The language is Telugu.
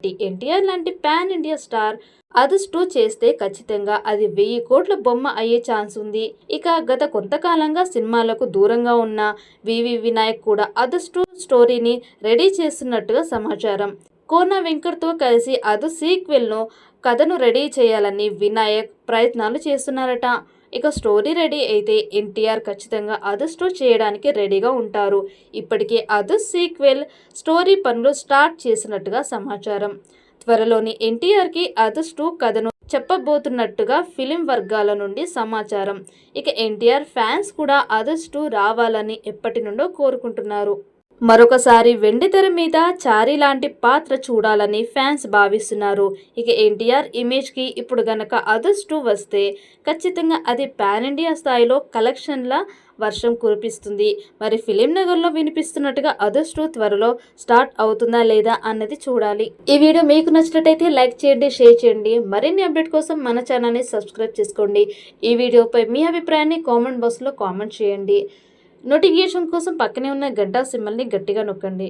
ఎన్టీఆర్ లాంటి పాన్ ఇండియా స్టార్ అదుస్టు చేస్తే ఖచ్చితంగా అది 1000 కోట్ల బొమ్మ అయ్యే ఛాన్స్ ఉంది. ఇక గత కొంతకాలంగా సినిమాలకు దూరంగా ఉన్న వివి వినాయక్ కూడా అదుస్టు స్టోరీని రెడీ చేస్తున్నట్టుగా సమాచారం. కోన వెంకట్తో కలిసి అదు సీక్వెల్ను కథను రెడీ చేయాలని వినాయక్ ప్రయత్నాలు చేస్తున్నారట. ఇక స్టోరీ రెడీ అయితే ఎన్టీఆర్ ఖచ్చితంగా అదుస్టు చేయడానికి రెడీగా ఉంటారు. ఇప్పటికే అదు సీక్వెల్ స్టోరీ పనులు స్టార్ట్ చేసినట్టుగా సమాచారం. త్వరలోని ఎన్టీఆర్కి అదుస్టు కథను చెప్పబోతున్నట్టుగా ఫిలిం వర్గాల నుండి సమాచారం. ఇక ఎన్టీఆర్ ఫ్యాన్స్ కూడా అదుస్టు రావాలని ఎప్పటి నుండో కోరుకుంటున్నారు. మరొకసారి వెండితెర మీద చారీ లాంటి పాత్ర చూడాలని ఫ్యాన్స్ భావిస్తున్నారు. ఇక ఎన్టీఆర్ ఇమేజ్కి ఇప్పుడు గనక అదుస్టు వస్తే ఖచ్చితంగా అది పాన్ ఇండియా స్థాయిలో కలెక్షన్ల వర్షం కురిపిస్తుంది. మరి ఫిలిం నగర్లో వినిపిస్తున్నట్టుగా అదుస్టు త్వరలో స్టార్ట్ అవుతుందా లేదా అన్నది చూడాలి. ఈ వీడియో మీకు నచ్చినట్టయితే లైక్ చేయండి, షేర్ చేయండి. మరిన్ని అప్డేట్ కోసం మన ఛానల్ని సబ్స్క్రైబ్ చేసుకోండి. ఈ వీడియోపై మీ అభిప్రాయాన్ని కామెంట్ బాక్స్లో కామెంట్ చేయండి. నోటిఫికేషన్ కోసం పక్కనే ఉన్న గంట సింబల్ని గట్టిగా నొక్కండి.